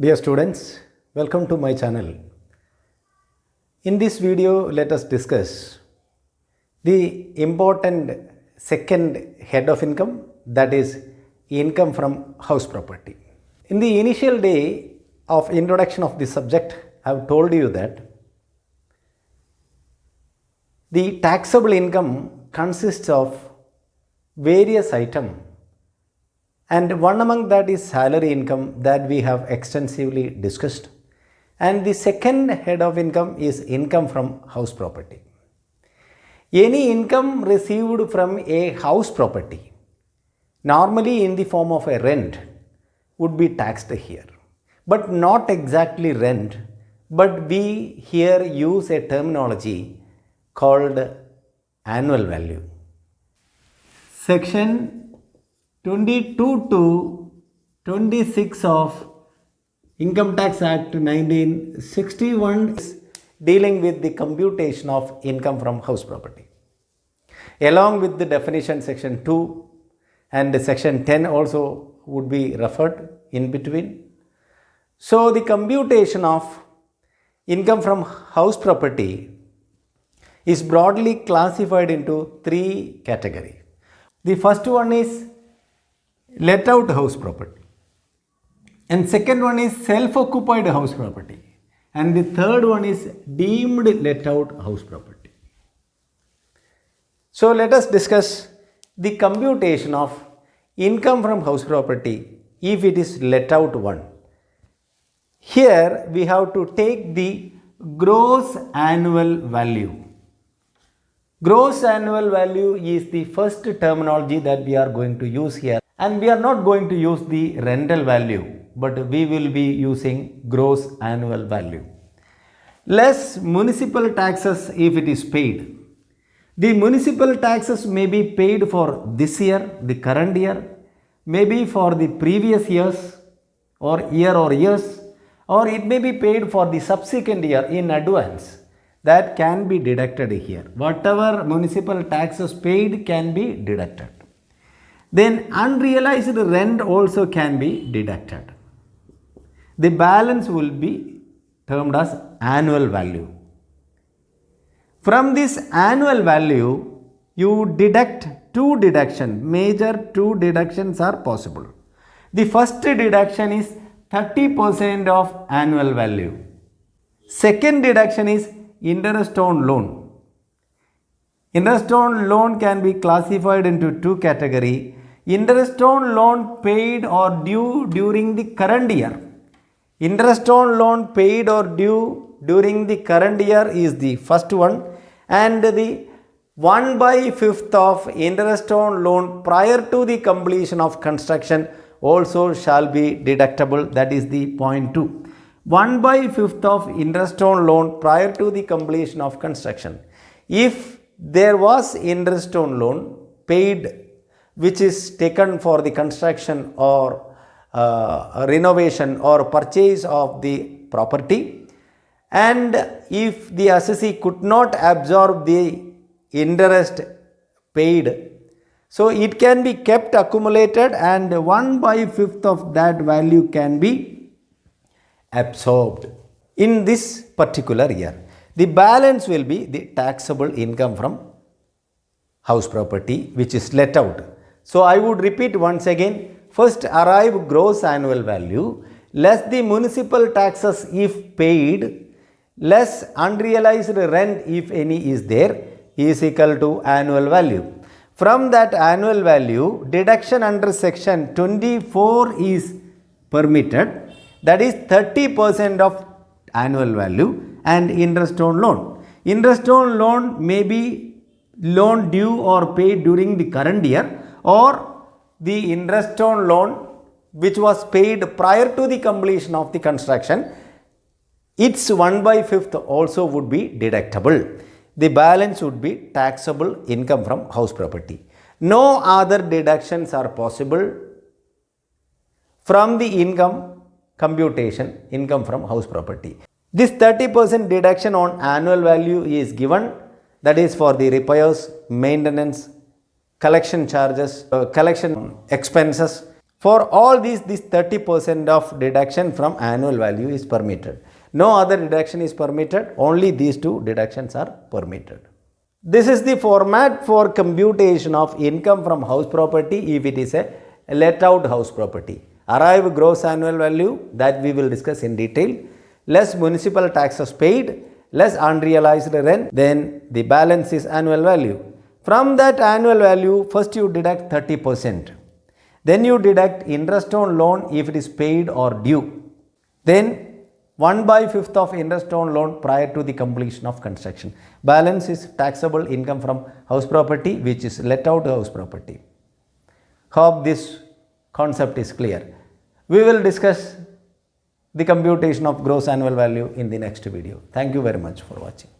Dear students, welcome to my channel. In this video, let us discuss the important second head of income, that is income from house property. In the initial day of introduction of this subject, I have told you that the taxable income consists of various items, and one among that is salary income that we have extensively discussed. And the second head of income is income from house property. Any income received from a house property, normally in the form of a rent, would be taxed here. But not exactly rent, but we here use a terminology called annual value. Section 22 to 26 of Income Tax Act 1961 is dealing with the computation of income from house property. Along with the definition, section 2 and section 10 also would be referred in between. So the computation of income from house property is broadly classified into three categories. The first one is let out house property, and second one is self-occupied house property, and the third one is deemed let out house property. So let us discuss the computation of income from house property if it is let out one. Here we have to take the gross annual value. Gross annual value is the first terminology that we are going to use here. And we are not going to use the rental value, but we will be using gross annual value. Less municipal taxes if it is paid. The municipal taxes may be paid for this year, the current year, maybe for the previous years or years, or it may be paid for the subsequent year in advance. That can be deducted here. Whatever municipal taxes paid can be deducted. Then unrealized rent also can be deducted. The balance will be termed as annual value. From this annual value, you deduct two deductions. Major two deductions are possible. The first deduction is 30% of annual value. Second deduction is interest on loan. Interest on loan can be classified into two categories. Interest on loan paid or due during the current year. Interest on loan paid or due during the current year is the first one, and the 1/5 of interest on loan prior to the completion of construction also shall be deductible. That is the point 2. 1/5 of interest on loan prior to the completion of construction. If there was interest on loan paid which is taken for the construction or renovation or purchase of the property, and if the assessee could not absorb the interest paid, so it can be kept accumulated and 1/5 of that value can be absorbed in this particular year. The balance will be the taxable income from house property which is let out. So I would repeat once again, first arrive gross annual value, less the municipal taxes if paid, less unrealized rent if any is there, is equal to annual value. From that annual value, deduction under section 24 is permitted, that is 30% of annual value, and interest on loan. Interest on loan may be loan due or paid during the current year, or the interest on loan which was paid prior to the completion of the construction, its 1/5 also would be deductible. The balance would be taxable income from house property. No other deductions are possible from the income computation, income from house property. This 30% deduction on annual value is given, that is for the repairs, maintenance, collection charges, collection expenses, For all these, this 30% of deduction from annual value is permitted. No other deduction is permitted, only these two deductions are permitted. This is the format for computation of income from house property if it is a let out house property. Arrive gross annual value, that we will discuss in detail, less municipal taxes paid, less unrealized rent, then the balance is annual value. From that annual value, first you deduct 30%. Then you deduct interest on loan if it is paid or due. Then 1/5 of interest on loan prior to the completion of construction. Balance is taxable income from house property, which is let out house property. Hope this concept is clear. We will discuss the computation of gross annual value in the next video. Thank you very much for watching.